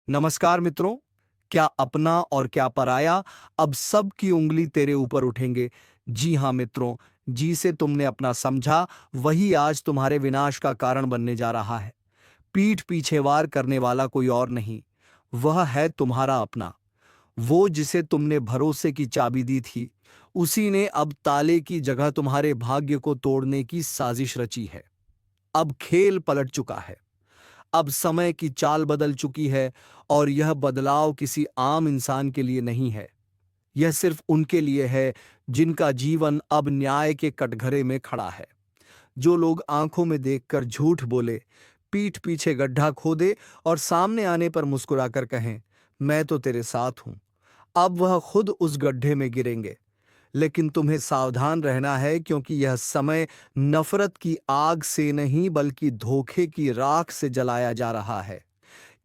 नमस्कार मित्रों। क्या अपना और क्या पराया, अब सब की उंगली तेरे ऊपर उठेंगे। जी हाँ मित्रों, जिसे तुमने अपना समझा वही आज तुम्हारे विनाश का कारण बनने जा रहा है। पीठ पीछे वार करने वाला कोई और नहीं, वह है तुम्हारा अपना। वो जिसे तुमने भरोसे की चाबी दी थी, उसी ने अब ताले की जगह तुम्हारे भाग्य को तोड़ने की साजिश रची है। अब खेल पलट चुका है। अब समय की चाल बदल चुकी है, और यह बदलाव किसी आम इंसान के लिए नहीं है। यह सिर्फ उनके लिए है जिनका जीवन अब न्याय के कटघरे में खड़ा है। जो लोग आंखों में देखकर झूठ बोले, पीठ पीछे गड्ढा खोदे और सामने आने पर मुस्कुराकर कहें, मैं तो तेरे साथ हूं, अब वह खुद उस गड्ढे में गिरेंगे। लेकिन तुम्हें सावधान रहना है, क्योंकि यह समय नफरत की आग से नहीं बल्कि धोखे की राख से जलाया जा रहा है।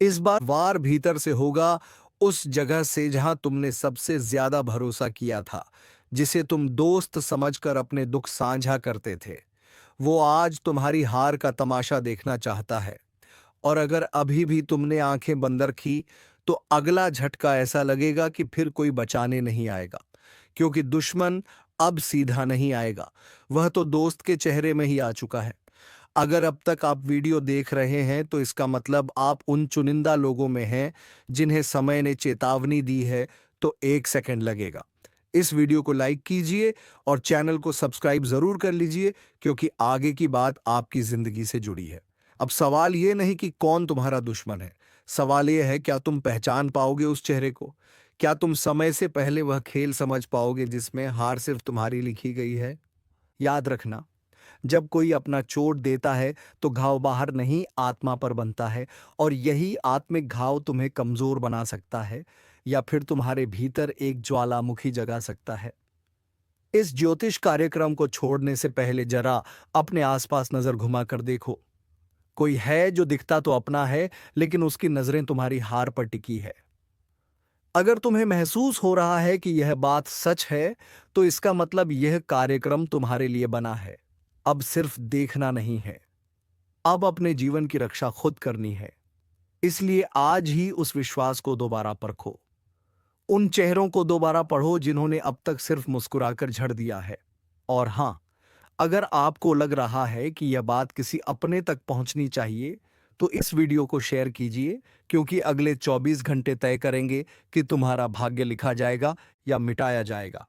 इस बार वार भीतर से होगा, उस जगह से जहां तुमने सबसे ज्यादा भरोसा किया था, जिसे तुम दोस्त समझकर अपने दुख साझा करते थे। वो आज तुम्हारी हार का तमाशा देखना चाहता है। और अगर अभी भी तुमने आंखें बंद रखी, तो अगला झटका ऐसा लगेगा कि फिर कोई बचाने नहीं आएगा। क्योंकि दुश्मन अब सीधा नहीं आएगा, वह तो दोस्त के चेहरे में ही आ चुका है। अगर अब तक आप वीडियो देख रहे हैं, तो इसका मतलब आप उन चुनिंदा लोगों में हैं जिन्हें समय ने चेतावनी दी है। तो 1 सेकंड लगेगा। इस वीडियो को लाइक कीजिए और चैनल को सब्सक्राइब जरूर कर लीजिए, क्योंकि आगे की बात आपकी जिंदगी से जुड़ी है। अब सवाल ये नहीं कि कौन तुम्हारा दुश्मन है, सवाल ये है, क्या तुम पहचान पाओगे उस चेहरे को? क्या तुम समय से पहले वह खेल समझ पाओगे जिसमें हार सिर्फ तुम्हारी लिखी गई है? याद रखना, जब कोई अपना चोट देता है तो घाव बाहर नहीं, आत्मा पर बनता है। और यही आत्मिक घाव तुम्हें कमजोर बना सकता है, या फिर तुम्हारे भीतर एक ज्वालामुखी जगा सकता है। इस ज्योतिष कार्यक्रम को छोड़ने से पहले जरा अपने आसपास नजर घुमा कर देखो। कोई है जो दिखता तो अपना है, लेकिन उसकी नजरें तुम्हारी हार पर टिकी है। अगर तुम्हें महसूस हो रहा है कि यह बात सच है, तो इसका मतलब यह कार्यक्रम तुम्हारे लिए बना है। अब सिर्फ देखना नहीं है, अब अपने जीवन की रक्षा खुद करनी है। इसलिए आज ही उस विश्वास को दोबारा परखो। उन चेहरों को दोबारा पढ़ो जिन्होंने अब तक सिर्फ मुस्कुराकर झड़ दिया है। और हां, अगर आपको लग रहा है कि यह बात किसी अपने तक पहुंचनी चाहिए, तो इस वीडियो को शेयर कीजिए, क्योंकि अगले 24 घंटे तय करेंगे कि तुम्हारा भाग्य लिखा जाएगा या मिटाया जाएगा।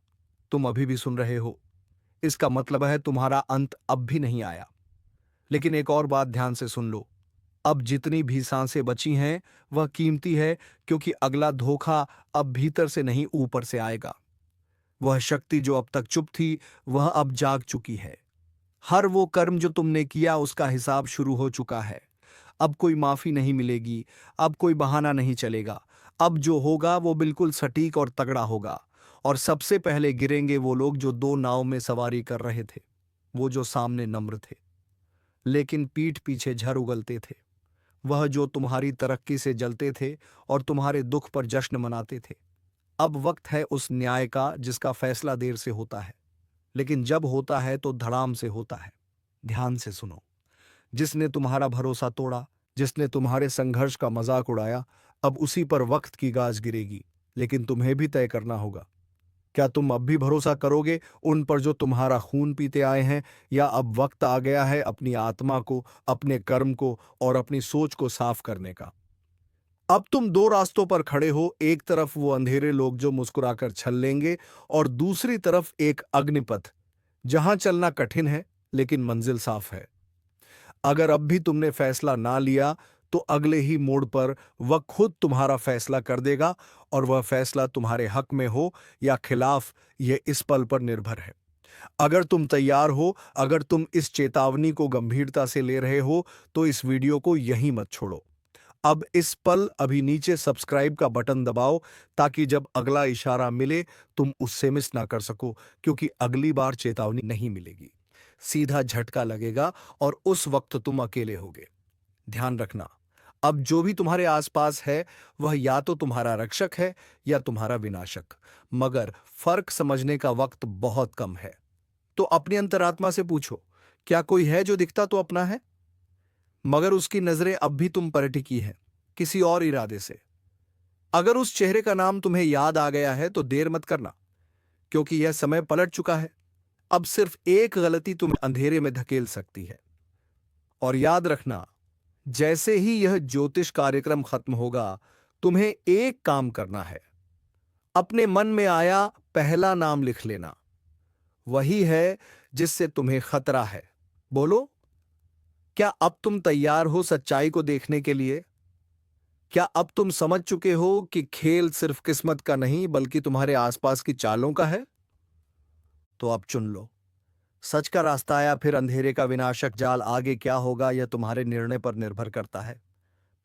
तुम अभी भी सुन रहे हो, इसका मतलब है तुम्हारा अंत अब भी नहीं आया। लेकिन एक और बात ध्यान से सुन लो, अब जितनी भी सांसें बची हैं वह कीमती है, क्योंकि अगला धोखा अब भीतर से नहीं ऊपर से आएगा। वह शक्ति जो अब तक चुप थी, वह अब जाग चुकी है। हर वो कर्म जो तुमने किया, उसका हिसाब शुरू हो चुका है। अब कोई माफी नहीं मिलेगी, अब कोई बहाना नहीं चलेगा। अब जो होगा वो बिल्कुल सटीक और तगड़ा होगा। और सबसे पहले गिरेंगे वो लोग जो दो नाव में सवारी कर रहे थे, वो जो सामने नम्र थे लेकिन पीठ पीछे झर उगलते थे, वह जो तुम्हारी तरक्की से जलते थे और तुम्हारे दुख पर जश्न मनाते थे। अब वक्त है उस न्याय का जिसका फैसला देर से होता है, लेकिन जब होता है तो धड़ाम से होता है। ध्यान से सुनो, जिसने तुम्हारा भरोसा तोड़ा, जिसने तुम्हारे संघर्ष का मजाक उड़ाया, अब उसी पर वक्त की गाज गिरेगी। लेकिन तुम्हें भी तय करना होगा, क्या तुम अब भी भरोसा करोगे उन पर जो तुम्हारा खून पीते आए हैं, या अब वक्त आ गया है अपनी आत्मा को, अपने कर्म को और अपनी सोच को साफ करने का? अब तुम दो रास्तों पर खड़े हो, एक तरफ वो अंधेरे लोग जो मुस्कुराकर छल लेंगे, और दूसरी तरफ एक अग्निपथ जहां चलना कठिन है लेकिन मंजिल साफ है। अगर अब भी तुमने फैसला ना लिया, तो अगले ही मोड़ पर वह खुद तुम्हारा फैसला कर देगा, और वह फैसला तुम्हारे हक में हो या खिलाफ, यह इस पल पर निर्भर है। अगर तुम तैयार हो, अगर तुम इस चेतावनी को गंभीरता से ले रहे हो, तो इस वीडियो को यहीं मत छोड़ो। अब इस पल अभी नीचे सब्सक्राइब का बटन दबाओ, ताकि जब अगला इशारा मिले तुम उससे मिस ना कर सको, क्योंकि अगली बार चेतावनी नहीं मिलेगी, सीधा झटका लगेगा, और उस वक्त तुम अकेले होगे। ध्यान रखना, अब जो भी तुम्हारे आसपास है, वह या तो तुम्हारा रक्षक है या तुम्हारा विनाशक, मगर फर्क समझने का वक्त बहुत कम है। तो अपनी अंतरात्मा से पूछो, क्या कोई है जो दिखता तो अपना है, मगर उसकी नजरें अब भी तुम पर टिकी हैं, किसी और इरादे से? अगर उस चेहरे का नाम तुम्हें याद आ गया है तो देर मत करना, क्योंकि यह समय पलट चुका है। अब सिर्फ एक गलती तुम्हें अंधेरे में धकेल सकती है। और याद रखना, जैसे ही यह ज्योतिष कार्यक्रम खत्म होगा, तुम्हें एक काम करना है। अपने मन में आया पहला नाम लिख लेना, वही है जिससे तुम्हें खतरा है। बोलो, क्या अब तुम तैयार हो सच्चाई को देखने के लिए? क्या अब तुम समझ चुके हो कि खेल सिर्फ किस्मत का नहीं बल्कि तुम्हारे आसपास की चालों का है? तो अब चुन लो, सच का रास्ता या फिर अंधेरे का विनाशक जाल। आगे क्या होगा यह तुम्हारे निर्णय पर निर्भर करता है।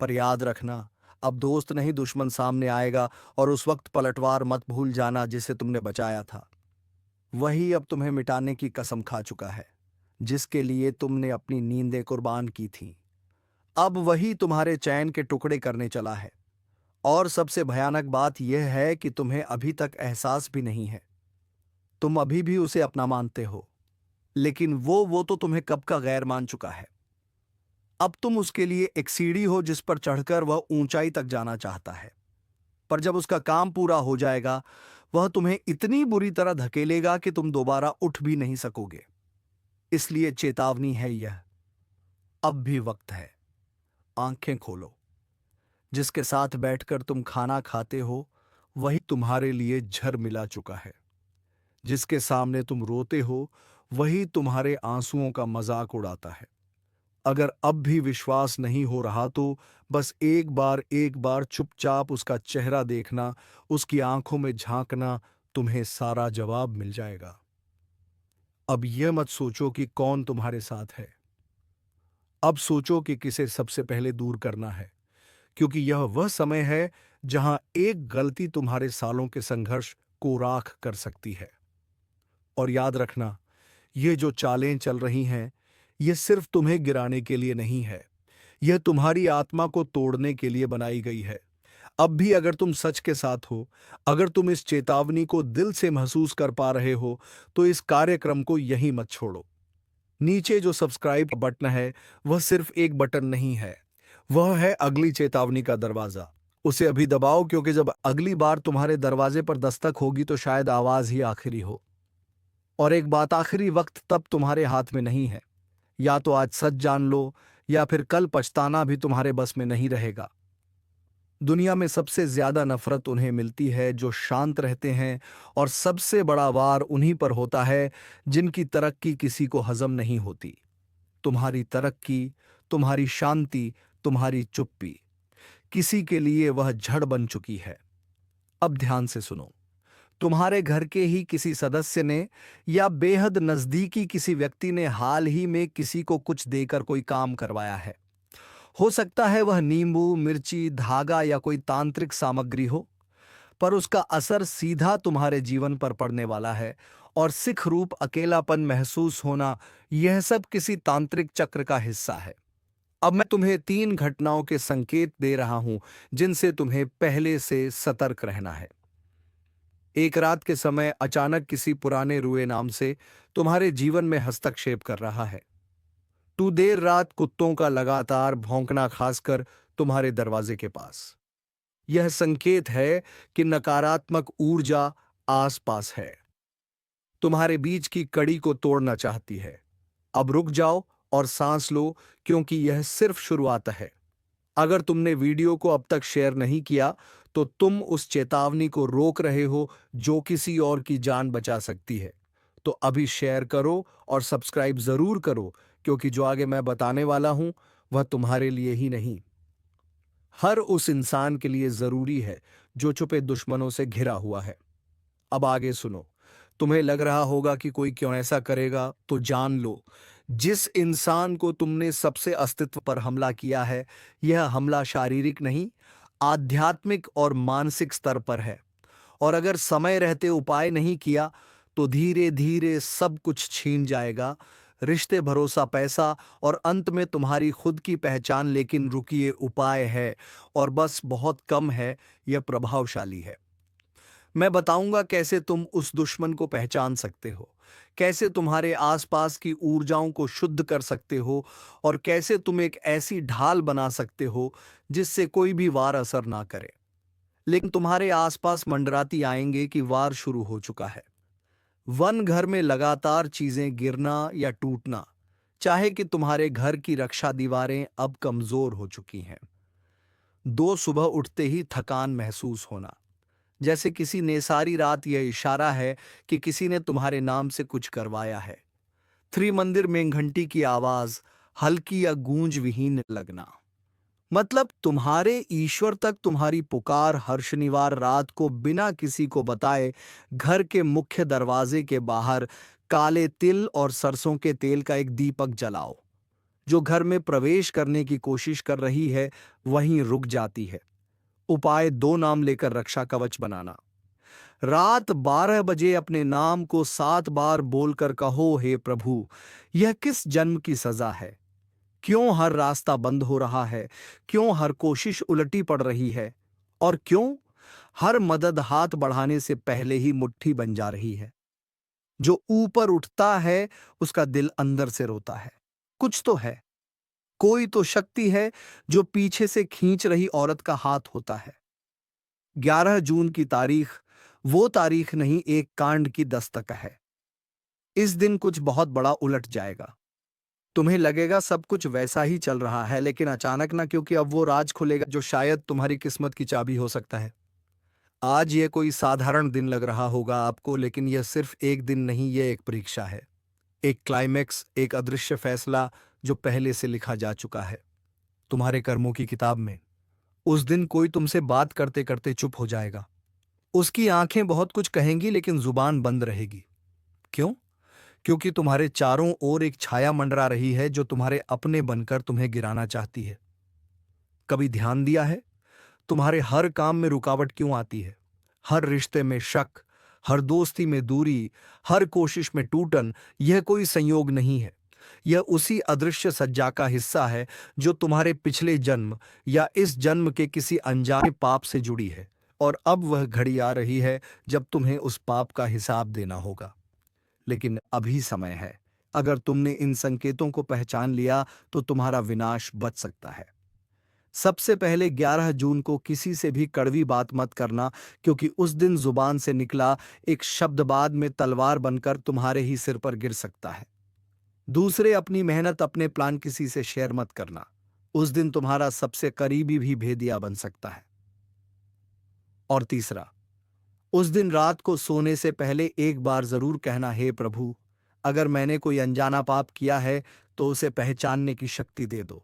पर याद रखना, अब दोस्त नहीं दुश्मन सामने आएगा, और उस वक्त पलटवार मत भूल जाना जिसे तुमने बचाया था। वही अब तुम्हें मिटाने की कसम खा चुका है, जिसके लिए तुमने अपनी नींदें कुर्बान की थी। अब वही तुम्हारे चैन के टुकड़े करने चला है। और सबसे भयानक बात यह है कि तुम्हें अभी तक एहसास भी नहीं है। तुम अभी भी उसे अपना मानते हो, लेकिन वो तो तुम्हें कब का गैर मान चुका है। अब तुम उसके लिए एक सीढ़ी हो जिस पर चढ़कर वह ऊंचाई तक जाना चाहता है। पर जब उसका काम पूरा हो जाएगा, वह तुम्हें इतनी बुरी तरह धकेलेगा कि तुम दोबारा उठ भी नहीं सकोगे। इसलिए चेतावनी है यह, अब भी वक्त है। आंखें खोलो। जिसके साथ बैठकर तुम खाना खाते हो, वही तुम्हारे लिए झर मिला चुका है। जिसके सामने तुम रोते हो, वही तुम्हारे आंसुओं का मजाक उड़ाता है। अगर अब भी विश्वास नहीं हो रहा तो बस एक बार चुपचाप उसका चेहरा देखना, उसकी आंखों में झांकना, तुम्हें सारा जवाब मिल जाएगा। अब यह मत सोचो कि कौन तुम्हारे साथ है। अब सोचो कि किसे सबसे पहले दूर करना है, क्योंकि यह वह समय है जहां एक गलती तुम्हारे सालों के संघर्ष को राख कर सकती है। और याद रखना, ये जो चालें चल रही हैं, ये सिर्फ तुम्हें गिराने के लिए नहीं है, यह तुम्हारी आत्मा को तोड़ने के लिए बनाई गई है। अब भी अगर तुम सच के साथ हो, अगर तुम इस चेतावनी को दिल से महसूस कर पा रहे हो, तो इस कार्यक्रम को यहीं मत छोड़ो। नीचे जो सब्सक्राइब बटन है, वह सिर्फ एक बटन नहीं है, वह है अगली चेतावनी का दरवाजा। उसे अभी दबाओ, क्योंकि जब अगली बार तुम्हारे दरवाजे पर दस्तक होगी तो शायद आवाज ही आखिरी हो। और एक बात, आखिरी वक्त तब तुम्हारे हाथ में नहीं है। या तो आज सच जान लो, या फिर कल पछताना भी तुम्हारे बस में नहीं रहेगा। दुनिया में सबसे ज्यादा नफरत उन्हें मिलती है जो शांत रहते हैं, और सबसे बड़ा वार उन्हीं पर होता है जिनकी तरक्की किसी को हजम नहीं होती। तुम्हारी तरक्की, तुम्हारी शांति, तुम्हारी चुप्पी, किसी के लिए वह जड़ बन चुकी है। अब ध्यान से सुनो। तुम्हारे घर के ही किसी सदस्य ने या बेहद नजदीकी किसी व्यक्ति ने हाल ही में किसी को कुछ देकर कोई काम करवाया है। हो सकता है वह नींबू, मिर्ची, धागा या कोई तांत्रिक सामग्री हो, पर उसका असर सीधा तुम्हारे जीवन पर पड़ने वाला है। और सिख रूप अकेलापन महसूस होना, यह सब किसी तांत्रिक चक्र का हिस्सा है। अब मैं तुम्हें 3 घटनाओं के संकेत दे रहा हूं जिनसे तुम्हें पहले से सतर्क रहना है। एक रात के समय अचानक किसी पुराने रुए नाम से तुम्हारे जीवन में हस्तक्षेप कर रहा है। तू देर रात कुत्तों का लगातार भौंकना, खासकर तुम्हारे दरवाजे के पास, यह संकेत है कि नकारात्मक ऊर्जा आसपास है, तुम्हारे बीच की कड़ी को तोड़ना चाहती है। अब रुक जाओ और सांस लो, क्योंकि यह सिर्फ शुरुआत है। अगर तुमने वीडियो को अब तक शेयर नहीं किया, तो तुम उस चेतावनी को रोक रहे हो जो किसी और की जान बचा सकती है। तो अभी शेयर करो और सब्सक्राइब जरूर करो, क्योंकि जो आगे मैं बताने वाला हूं वह तुम्हारे लिए ही नहीं, हर उस इंसान के लिए जरूरी है जो छुपे दुश्मनों से घिरा हुआ है। अब आगे सुनो। तुम्हें लग रहा होगा कि कोई क्यों ऐसा करेगा, तो जान लो, जिस इंसान को तुमने सबसे अस्तित्व पर हमला किया है, यह हमला शारीरिक नहीं, आध्यात्मिक और मानसिक स्तर पर है। और अगर समय रहते उपाय नहीं किया, तो धीरे धीरे सब कुछ छीन जाएगा, रिश्ते, भरोसा, पैसा, और अंत में तुम्हारी खुद की पहचान। लेकिन रुकिए, उपाय है, और बस बहुत कम है, यह प्रभावशाली है। मैं बताऊंगा कैसे तुम उस दुश्मन को पहचान सकते हो, कैसे तुम्हारे आसपास की ऊर्जाओं को शुद्ध कर सकते हो, और कैसे तुम एक ऐसी ढाल बना सकते हो जिससे कोई भी वार असर ना करे। लेकिन तुम्हारे आसपास मंडराती आएंगे कि वार शुरू हो चुका है। वन घर में लगातार चीजें गिरना या टूटना, चाहे कि तुम्हारे घर की रक्षा दीवारें अब कमजोर हो चुकी हैं। दो सुबह उठते ही थकान महसूस होना, जैसे किसी ने सारी रात यह इशारा है कि किसी ने तुम्हारे नाम से कुछ करवाया है। त्रिमंदिर में घंटी की आवाज हल्की या गूंज विहीन लगना, मतलब तुम्हारे ईश्वर तक तुम्हारी पुकार हर शनिवार रात को बिना किसी को बताए घर के मुख्य दरवाजे के बाहर काले तिल और सरसों के तेल का एक दीपक जलाओ। जो घर में प्रवेश करने की कोशिश कर रही है वहीं रुक जाती है। उपाय दो नाम लेकर रक्षा कवच बनाना। रात 12 बजे अपने नाम को 7 बार बोलकर कहो, हे प्रभु, यह किस जन्म की सजा है? क्यों हर रास्ता बंद हो रहा है? क्यों हर कोशिश उलटी पड़ रही है? और क्यों हर मदद हाथ बढ़ाने से पहले ही मुट्ठी बन जा रही है? जो ऊपर उठता है उसका दिल अंदर से रोता है। कुछ तो है, कोई तो शक्ति है जो पीछे से खींच रही औरत का हाथ होता है। 11 जून की तारीख वो तारीख नहीं, एक कांड की दस्तक है। इस दिन कुछ बहुत बड़ा उलट जाएगा। तुम्हें लगेगा सब कुछ वैसा ही चल रहा है, लेकिन अचानक ना, क्योंकि अब वो राज खुलेगा जो शायद तुम्हारी किस्मत की चाबी हो सकता है। आज ये कोई साधारण दिन लग रहा होगा आपको, लेकिन यह सिर्फ एक दिन नहीं, यह एक परीक्षा है। एक क्लाइमैक्स, एक अदृश्य फैसला जो पहले से लिखा जा चुका है तुम्हारे कर्मों की किताब में। उस दिन कोई तुमसे बात करते करते चुप हो जाएगा। उसकी आंखें बहुत कुछ कहेंगी लेकिन जुबान बंद रहेगी। क्यों? क्योंकि तुम्हारे चारों ओर एक छाया मंडरा रही है जो तुम्हारे अपने बनकर तुम्हें गिराना चाहती है। कभी ध्यान दिया है तुम्हारे हर काम में रुकावट क्यों आती है? हर रिश्ते में शक, हर दोस्ती में दूरी, हर कोशिश में टूटन। यह कोई संयोग नहीं है, यह उसी अदृश्य सज्जा का हिस्सा है जो तुम्हारे पिछले जन्म या इस जन्म के किसी अनजाने पाप से जुड़ी है। और अब वह घड़ी आ रही है जब तुम्हें उस पाप का हिसाब देना होगा। लेकिन अभी समय है। अगर तुमने इन संकेतों को पहचान लिया तो तुम्हारा विनाश बच सकता है। सबसे पहले 11 जून को किसी से भी कड़वी बात मत करना, क्योंकि उस दिन जुबान से निकला एक शब्द बाद में तलवार बनकर तुम्हारे ही सिर पर गिर सकता है। दूसरे, अपनी मेहनत, अपने प्लान किसी से शेयर मत करना। उस दिन तुम्हारा सबसे करीबी भी भेदिया बन सकता है। और तीसरा, उस दिन रात को सोने से पहले एक बार जरूर कहना, हे प्रभु, अगर मैंने कोई अनजाना पाप किया है तो उसे पहचानने की शक्ति दे दो।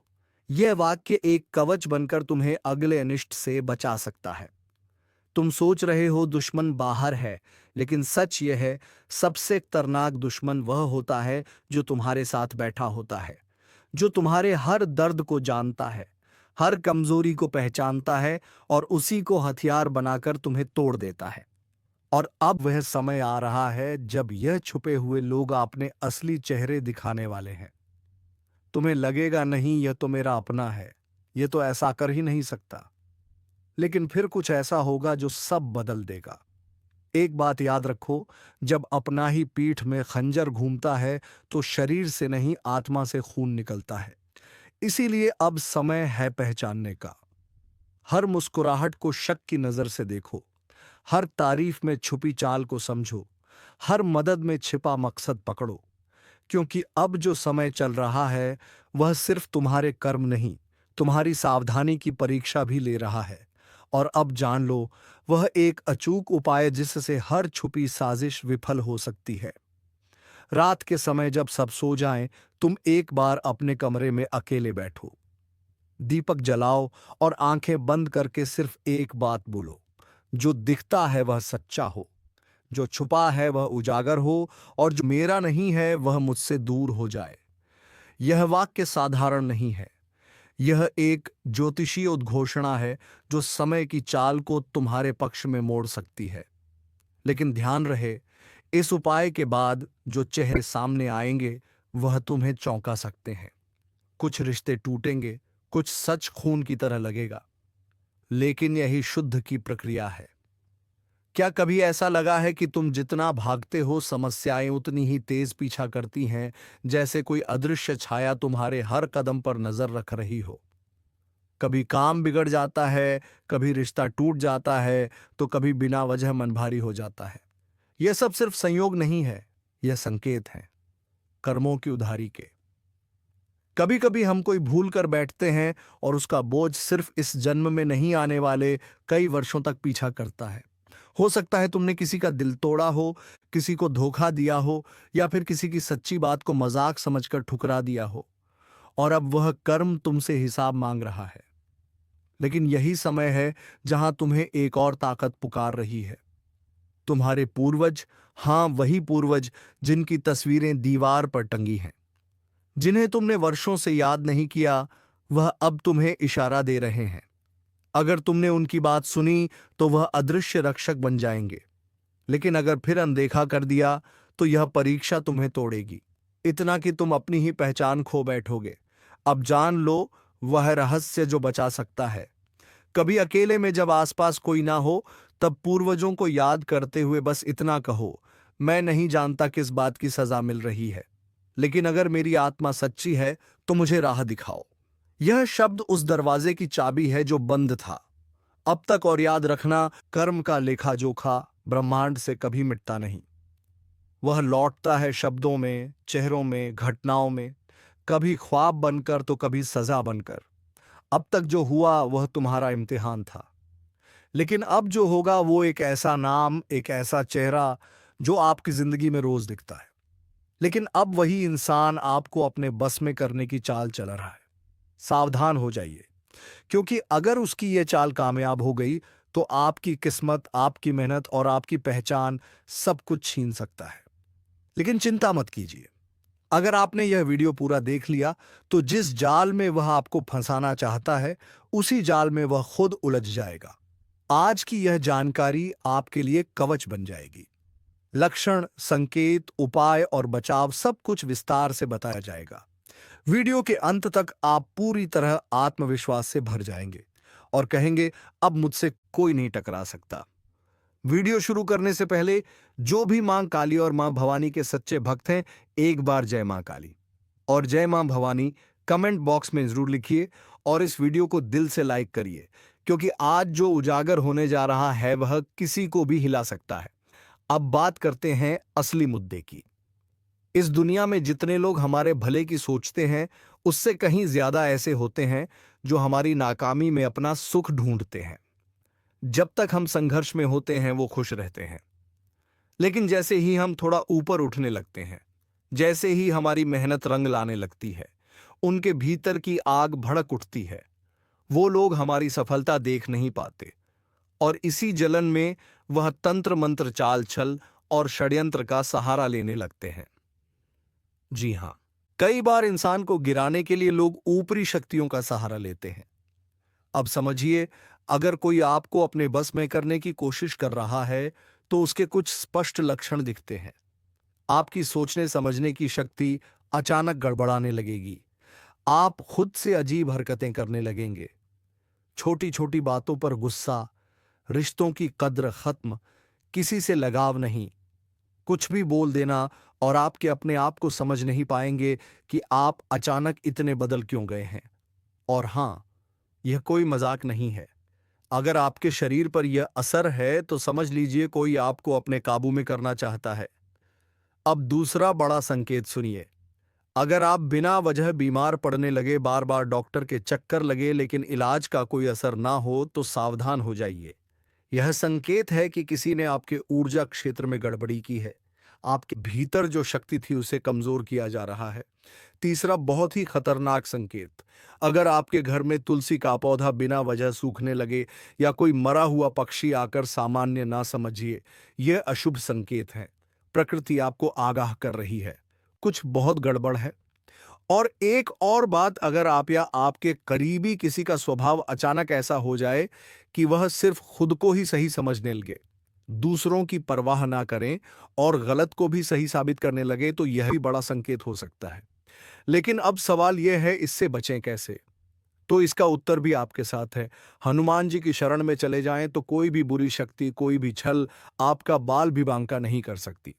यह वाक्य एक कवच बनकर तुम्हें अगले अनिष्ट से बचा सकता है। तुम सोच रहे हो दुश्मन बाहर है, लेकिन सच यह है सबसे खतरनाक दुश्मन वह होता है जो तुम्हारे साथ बैठा होता है, जो तुम्हारे हर दर्द को जानता है, हर कमजोरी को पहचानता है और उसी को हथियार बनाकर तुम्हें तोड़ देता है। और अब वह समय आ रहा है जब यह छुपे हुए लोग अपने असली चेहरे दिखाने वाले हैं। तुम्हें लगेगा नहीं यह तो मेरा अपना है, यह तो ऐसा कर ही नहीं सकता, लेकिन फिर कुछ ऐसा होगा जो सब बदल देगा। एक बात याद रखो, जब अपना ही पीठ में खंजर घूमता है तो शरीर से नहीं, आत्मा से खून निकलता है। इसीलिए अब समय है पहचानने का। हर मुस्कुराहट को शक की नजर से देखो, हर तारीफ में छुपी चाल को समझो, हर मदद में छिपा मकसद पकड़ो, क्योंकि अब जो समय चल रहा है वह सिर्फ तुम्हारे कर्म नहीं, तुम्हारी सावधानी की परीक्षा भी ले रहा है। और अब जान लो, वह एक अचूक उपाय जिससे हर छुपी साजिश विफल हो सकती है। रात के समय जब सब सो जाएं, तुम एक बार अपने कमरे में अकेले बैठो, दीपक जलाओ और आंखें बंद करके सिर्फ एक बात बोलो, जो दिखता है वह सच्चा हो, जो छुपा है वह उजागर हो, और जो मेरा नहीं है वह मुझसे दूर हो जाए। यह वाक्य साधारण नहीं है, यह एक ज्योतिषीय उद्घोषणा है जो समय की चाल को तुम्हारे पक्ष में मोड़ सकती है। लेकिन ध्यान रहे, इस उपाय के बाद जो चेहरे सामने आएंगे वह तुम्हें चौंका सकते हैं। कुछ रिश्ते टूटेंगे, कुछ सच खून की तरह लगेगा, लेकिन यही शुद्ध की प्रक्रिया है। क्या कभी ऐसा लगा है कि तुम जितना भागते हो समस्याएं उतनी ही तेज पीछा करती हैं, जैसे कोई अदृश्य छाया तुम्हारे हर कदम पर नजर रख रही हो? कभी काम बिगड़ जाता है, कभी रिश्ता टूट जाता है, तो कभी बिना वजह मन भारी हो जाता है। यह सब सिर्फ संयोग नहीं है, यह संकेत है कर्मों की उधारी के। कभी कभी हम कोई भूल कर बैठते हैं और उसका बोझ सिर्फ इस जन्म में नहीं, आने वाले कई वर्षों तक पीछा करता है। हो सकता है तुमने किसी का दिल तोड़ा हो, किसी को धोखा दिया हो, या फिर किसी की सच्ची बात को मजाक समझकर ठुकरा दिया हो, और अब वह कर्म तुमसे हिसाब मांग रहा है। लेकिन यही समय है जहां तुम्हें एक और ताकत पुकार रही है। तुम्हारे पूर्वज, हां वही पूर्वज जिनकी तस्वीरें दीवार पर टंगी हैं, जिन्हें तुमने वर्षों से याद नहीं किया, वह अब तुम्हें इशारा दे रहे हैं। अगर तुमने उनकी बात सुनी तो वह अदृश्य रक्षक बन जाएंगे, लेकिन अगर फिर अनदेखा कर दिया तो यह परीक्षा तुम्हें तोड़ेगी, इतना कि तुम अपनी ही पहचान खो बैठोगे। अब जान लो वह रहस्य जो बचा सकता है। कभी अकेले में जब आसपास कोई ना हो, तब पूर्वजों को याद करते हुए बस इतना कहो, मैं नहीं जानता किस बात की सजा मिल रही है, लेकिन अगर मेरी आत्मा सच्ची है तो मुझे राह दिखाओ। यह शब्द उस दरवाजे की चाबी है जो बंद था अब तक। और याद रखना, कर्म का लेखा जोखा ब्रह्मांड से कभी मिटता नहीं। वह लौटता है शब्दों में, चेहरों में, घटनाओं में, कभी ख्वाब बनकर तो कभी सजा बनकर। अब तक जो हुआ वह तुम्हारा इम्तिहान था, लेकिन अब जो होगा वो एक ऐसा नाम, एक ऐसा चेहरा जो आपकी जिंदगी में रोज दिखता है। लेकिन अब वही इंसान आपको अपने बस में करने की चाल चला रहा है। सावधान हो जाइए, क्योंकि अगर उसकी ये चाल कामयाब हो गई तो आपकी किस्मत, आपकी मेहनत और आपकी पहचान सब कुछ छीन सकता है। लेकिन चिंता मत कीजिए, अगर आपने यह वीडियो पूरा देख लिया तो जिस जाल में वह आपको फंसाना चाहता है, उसी जाल में वह खुद उलझ जाएगा। आज की यह जानकारी आपके लिए कवच बन जाएगी। लक्षण, संकेत, उपाय और बचाव सब कुछ विस्तार से बताया जाएगा। वीडियो के अंत तक आप पूरी तरह आत्मविश्वास से भर जाएंगे और कहेंगे, अब मुझसे कोई नहीं टकरा सकता। वीडियो शुरू करने से पहले जो भी मां काली और मां भवानी के सच्चे भक्त हैं, एक बार जय मां काली और जय मां भवानी कमेंट बॉक्स में जरूर लिखिए, और इस वीडियो को दिल से लाइक करिए, क्योंकि आज जो उजागर होने जा रहा है वह किसी को भी हिला सकता है। अब बात करते हैं असली मुद्दे की। इस दुनिया में जितने लोग हमारे भले की सोचते हैं, उससे कहीं ज्यादा ऐसे होते हैं जो हमारी नाकामी में अपना सुख ढूंढते हैं। जब तक हम संघर्ष में होते हैं वो खुश रहते हैं, लेकिन जैसे ही हम थोड़ा ऊपर उठने लगते हैं, जैसे ही हमारी मेहनत रंग लाने लगती है, उनके भीतर की आग भड़क उठती है। वो लोग हमारी सफलता देख नहीं पाते और इसी जलन में वह तंत्र मंत्र, चाल छल और षड्यंत्र का सहारा लेने लगते हैं। जी हां, कई बार इंसान को गिराने के लिए लोग ऊपरी शक्तियों का सहारा लेते हैं। अब समझिए, अगर कोई आपको अपने बस में करने की कोशिश कर रहा है तो उसके कुछ स्पष्ट लक्षण दिखते हैं। आपकी सोचने समझने की शक्ति अचानक गड़बड़ाने लगेगी। आप खुद से अजीब हरकतें करने लगेंगे। छोटी छोटी बातों पर गुस्सा, रिश्तों की कद्र खत्म, किसी से लगाव नहीं, कुछ भी बोल देना, और आपके अपने आप को समझ नहीं पाएंगे कि आप अचानक इतने बदल क्यों गए हैं। और हां, यह कोई मजाक नहीं है। अगर आपके शरीर पर यह असर है तो समझ लीजिए कोई आपको अपने काबू में करना चाहता है। अब दूसरा बड़ा संकेत सुनिए। अगर आप बिना वजह बीमार पड़ने लगे, बार बार डॉक्टर के चक्कर लगे, लेकिन इलाज का कोई असर ना हो, तो सावधान हो जाइए। यह संकेत है कि किसी ने आपके ऊर्जा क्षेत्र में गड़बड़ी की है। आपके भीतर जो शक्ति थी उसे कमजोर किया जा रहा है। तीसरा बहुत ही खतरनाक संकेत, अगर आपके घर में तुलसी का पौधा बिना वजह सूखने लगे या कोई मरा हुआ पक्षी आकर सामान्य ना समझिए, यह अशुभ संकेत है। प्रकृति आपको आगाह कर रही है, कुछ बहुत गड़बड़ है। और एक और बात, अगर आप या आपके करीबी किसी का स्वभाव अचानक ऐसा हो जाए कि वह सिर्फ खुद को ही सही समझने लगे, दूसरों की परवाह ना करें और गलत को भी सही साबित करने लगे, तो यह भी बड़ा संकेत हो सकता है। लेकिन अब सवाल यह है, इससे बचें कैसे? तो इसका उत्तर भी आपके साथ है। हनुमान जी की शरण में चले जाएं तो कोई भी बुरी शक्ति, कोई भी छल आपका बाल भी बांका नहीं कर सकती।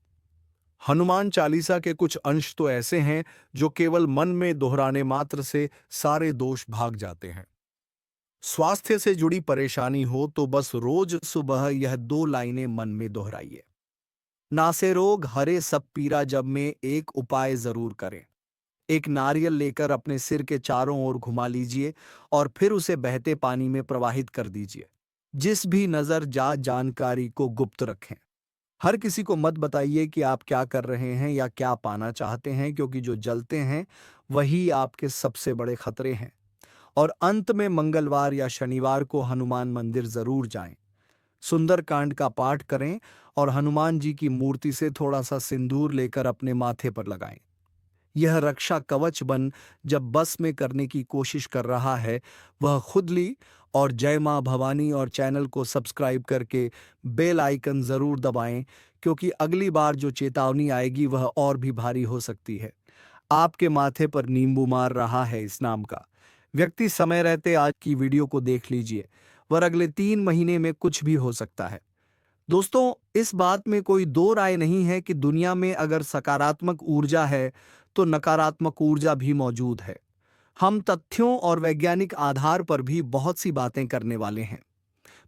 हनुमान चालीसा के कुछ अंश तो ऐसे हैं जो केवल मन में दोहराने मात्र से सारे दोष भाग जाते हैं। स्वास्थ्य से जुड़ी परेशानी हो तो बस रोज सुबह यह 2 लाइनें मन में दोहराइए। नासे रोग हरे सब पीरा जब में एक उपाय जरूर करें। एक नारियल लेकर अपने सिर के चारों ओर घुमा लीजिए और फिर उसे बहते पानी में प्रवाहित कर दीजिए। जिस भी नजर जा जानकारी को गुप्त रखें। हर किसी को मत बताइए कि आप क्या कर रहे हैं या क्या पाना चाहते हैं, क्योंकि जो जलते हैं वही आपके सबसे बड़े खतरे हैं। और अंत में मंगलवार या शनिवार को हनुमान मंदिर जरूर जाएं। सुंदरकांड का पाठ करें और हनुमान जी की मूर्ति से थोड़ा सा सिंदूर लेकर अपने माथे पर लगाएं। यह रक्षा कवच बन जब बस में करने की कोशिश कर रहा है, वह खुद ली। और जय मां भवानी और चैनल को सब्सक्राइब करके बेल आइकन जरूर दबाएं, क्योंकि अगली बार जो चेतावनी आएगी वह और भी भारी हो सकती है। आपके माथे पर नींबू मार रहा है इस नाम का व्यक्ति समय रहते आज की वीडियो को देख लीजिए, वर अगले 3 महीने में कुछ भी हो सकता है। दोस्तों, इस बात में कोई दो राय नहीं है कि दुनिया में अगर सकारात्मक ऊर्जा है तो नकारात्मक ऊर्जा भी मौजूद है। हम तथ्यों और वैज्ञानिक आधार पर भी बहुत सी बातें करने वाले हैं,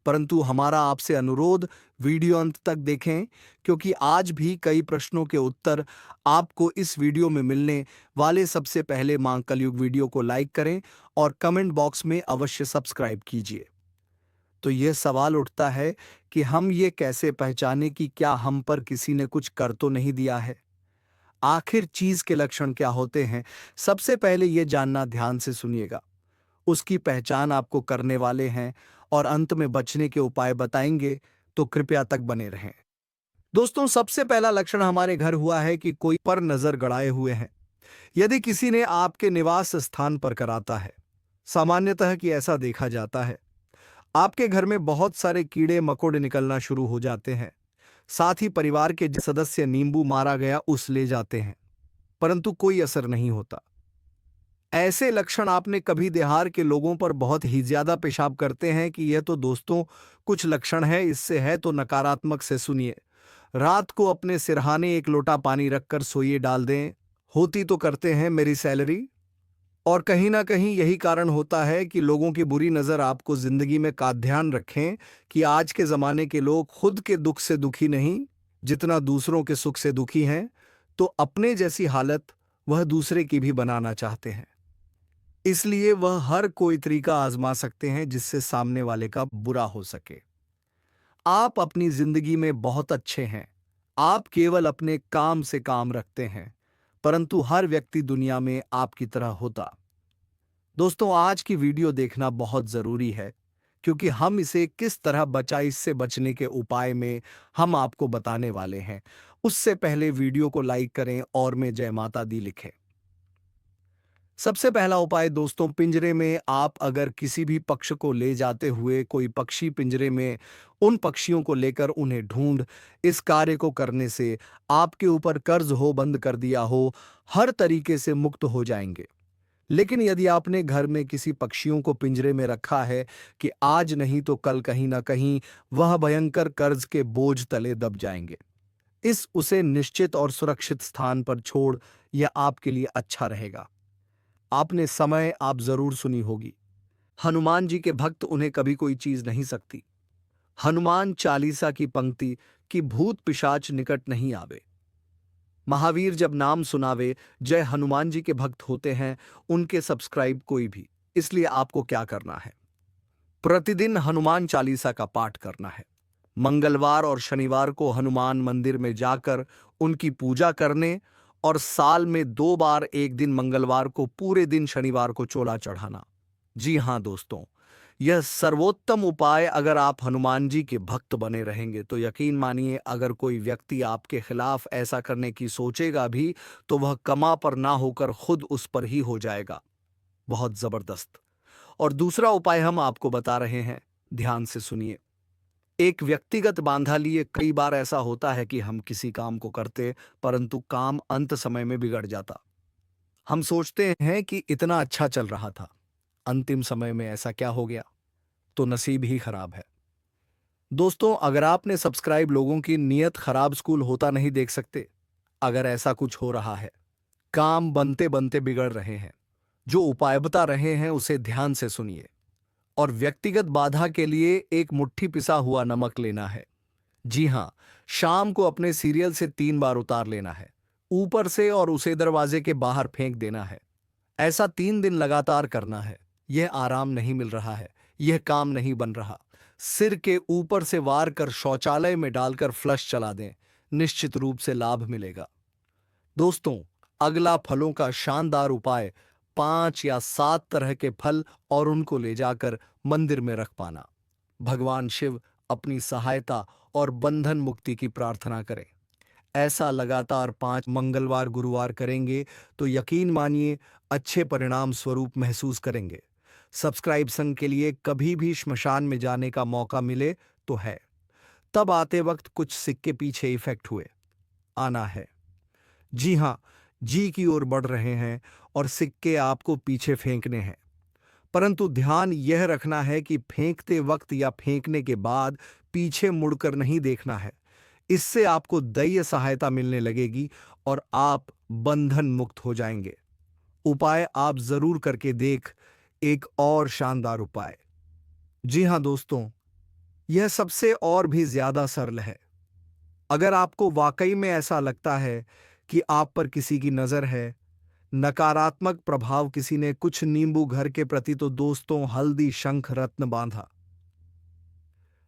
परंतु हमारा आपसे अनुरोध वीडियो अंत तक देखें, क्योंकि आज भी कई प्रश्नों के उत्तर आपको इस वीडियो में मिलने वाले। सबसे पहले मां कलयुग वीडियो को लाइक करें और कमेंट बॉक्स में अवश्य सब्सक्राइब कीजिए। तो यह सवाल उठता है कि हम ये कैसे पहचाने कि क्या हम पर किसी ने कुछ कर तो नहीं दिया है। आखिर चीज के लक्षण क्या होते हैं, सबसे पहले यह जानना ध्यान से सुनिएगा। उसकी पहचान आपको करने वाले हैं और अंत में बचने के उपाय बताएंगे, तो कृपया तक बने रहें। दोस्तों, सबसे पहला लक्षण हमारे घर हुआ है कि कोई पर नजर गड़ाए हुए हैं। यदि किसी ने आपके निवास स्थान पर कराता है, सामान्यतः कि ऐसा देखा जाता है, आपके घर में बहुत सारे कीड़े मकोड़े निकलना शुरू हो जाते हैं। साथ ही परिवार के जो सदस्य नींबू मारा गया उस ले जाते हैं, परंतु कोई असर नहीं होता। ऐसे लक्षण आपने कभी देहात के लोगों पर बहुत ही ज्यादा पेशाब करते हैं कि यह तो दोस्तों कुछ लक्षण है, इससे है तो नकारात्मक से सुनिए। रात को अपने सिरहाने एक लोटा पानी रखकर सोइए डाल दें। होती तो करते हैं मेरी सैलरी। और कहीं ना कहीं यही कारण होता है कि लोगों की बुरी नजर आपको जिंदगी में। का ध्यान रखें कि आज के जमाने के लोग खुद के दुख से दुखी नहीं, जितना दूसरों के सुख से दुखी हैं। तो अपने जैसी हालत वह दूसरे की भी बनाना चाहते हैं, इसलिए वह हर कोई तरीका आजमा सकते हैं जिससे सामने वाले का बुरा हो सके। आप अपनी जिंदगी में बहुत अच्छे हैं। आप केवल अपने काम से काम रखते हैं, परंतु हर व्यक्ति दुनिया में आपकी तरह होता। दोस्तों, आज की वीडियो देखना बहुत जरूरी है, क्योंकि हम इसे किस तरह बचा इससे बचने के उपाय में हम आपको बताने वाले हैं। उससे पहले वीडियो को लाइक करें और में जय माता दी लिखें। सबसे पहला उपाय दोस्तों, पिंजरे में आप अगर किसी भी पक्ष को ले जाते हुए कोई पक्षी पिंजरे में उन पक्षियों को लेकर उन्हें ढूंढ, इस कार्य को करने से आपके ऊपर कर्ज हो बंद कर दिया हो, हर तरीके से मुक्त हो जाएंगे। लेकिन यदि आपने घर में किसी पक्षियों को पिंजरे में रखा है कि आज नहीं तो कल कहीं ना कहीं वह भयंकर कर्ज के बोझ तले दब जाएंगे। इस उसे निश्चित और सुरक्षित स्थान पर छोड़, यह आपके लिए अच्छा रहेगा। आपने समय आप जरूर सुनी होगी, हनुमान जी के भक्त उन्हें कभी कोई चीज नहीं सकती। हनुमान चालीसा की पंक्ति कि भूत पिशाच निकट नहीं आवे। महावीर जब नाम सुनावे, जय हनुमान जी के भक्त होते हैं उनके सब्सक्राइब कोई भी। इसलिए आपको क्या करना है, प्रतिदिन हनुमान चालीसा का पाठ करना है। मंगलवार और शनिवार को हनुमान मंदिर में जाकर उनकी पूजा करने, और साल में 2 बार, एक दिन मंगलवार को, पूरे दिन शनिवार को चोला चढ़ाना। जी हां दोस्तों, यह सर्वोत्तम उपाय। अगर आप हनुमान जी के भक्त बने रहेंगे तो यकीन मानिए, अगर कोई व्यक्ति आपके खिलाफ ऐसा करने की सोचेगा भी तो वह कमा पर ना होकर खुद उस पर ही हो जाएगा। बहुत जबरदस्त। और दूसरा उपाय हम आपको बता रहे हैं, ध्यान से सुनिए। एक व्यक्तिगत बांधा लिए कई बार ऐसा होता है कि हम किसी काम को करते, परंतु काम अंत समय में बिगड़ जाता। हम सोचते हैं कि इतना अच्छा चल रहा था, अंतिम समय में ऐसा क्या हो गया, तो नसीब ही खराब है। दोस्तों, अगर आपने सब्सक्राइब लोगों की नियत खराब स्कूल होता नहीं देख सकते। अगर ऐसा कुछ हो रहा है, काम बनते बनते बिगड़ रहे हैं, जो उपाय बता रहे हैं उसे ध्यान से सुनिए। और व्यक्तिगत बाधा के लिए एक मुट्ठी पिसा हुआ नमक लेना है। जी हाँ, शाम को अपने सीरियल से 3 बार उतार लेना है, ऊपर से, और उसे दरवाजे के बाहर फेंक देना है। ऐसा 3 दिन लगातार करना है। यह आराम नहीं मिल रहा है, यह काम नहीं बन रहा, सिर के ऊपर से वार कर शौचालय में डालकर फ्लश चला दें, निश्चित रूप से लाभ मिलेगा। दोस्तों, अगला फलों का शानदार उपाय 5 या 7 तरह के फल और उनको ले जाकर मंदिर में रख पाना। भगवान शिव अपनी सहायता और बंधन मुक्ति की प्रार्थना करें। ऐसा लगातार 5 मंगलवार गुरुवार करेंगे तो यकीन मानिए अच्छे परिणाम स्वरूप महसूस करेंगे। सब्सक्राइब संघ के लिए कभी भी श्मशान में जाने का मौका मिले तो है, तब आते वक्त कुछ सिक्के पीछे इफेक्ट हुए आना है। जी हाँ, जी की ओर बढ़ रहे हैं और सिक्के आपको पीछे फेंकने हैं, परंतु ध्यान यह रखना है कि फेंकते वक्त या फेंकने के बाद पीछे मुड़कर नहीं देखना है। इससे आपको दैवीय सहायता मिलने लगेगी और आप बंधन मुक्त हो जाएंगे। उपाय आप जरूर करके देख। एक और शानदार उपाय। जी हां दोस्तों, यह सबसे और भी ज्यादा सरल है। अगर आपको वाकई में ऐसा लगता है कि आप पर किसी की नजर है, नकारात्मक प्रभाव, किसी ने कुछ नींबू, घर के प्रति तो दोस्तों हल्दी, शंख, रत्न बांधा,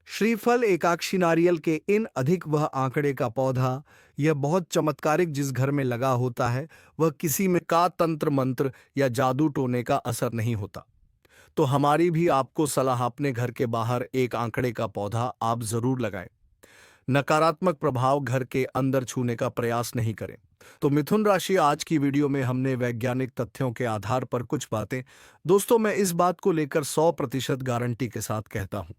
श्रीफल, एकाक्षी नारियल के इन अधिक वह आंकड़े का पौधा, यह बहुत चमत्कारिक जिस घर में लगा होता है वह किसी में का तंत्र मंत्र या जादू टोने का असर नहीं होता। तो हमारी भी आपको सलाह, अपने घर के बाहर एक आंकड़े का पौधा आप जरूर लगाएं। नकारात्मक प्रभाव घर के अंदर छूने का प्रयास नहीं करें। तो मिथुन राशि, आज की वीडियो में हमने वैज्ञानिक तथ्यों के आधार पर कुछ बातें, दोस्तों मैं इस बात को लेकर 100% गारंटी के साथ कहता हूं।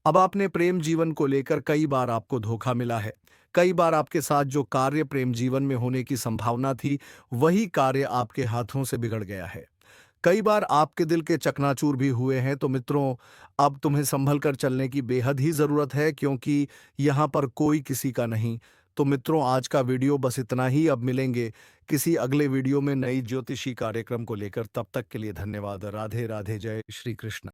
अब आपने प्रेम जीवन को लेकर कई बार आपको धोखा मिला है, कई बार आपके साथ जो कार्य प्रेम जीवन में होने की संभावना थी वही कार्य आपके हाथों से बिगड़ गया है। कई बार आपके दिल के चकनाचूर भी हुए हैं। तो मित्रों, अब तुम्हें संभल कर चलने की बेहद ही जरूरत है, क्योंकि यहाँ पर कोई किसी का नहीं। तो मित्रों, आज का वीडियो बस इतना ही। अब मिलेंगे किसी अगले वीडियो में नई ज्योतिषी कार्यक्रम को लेकर। तब तक के लिए धन्यवाद। राधे राधे, जय श्री कृष्ण।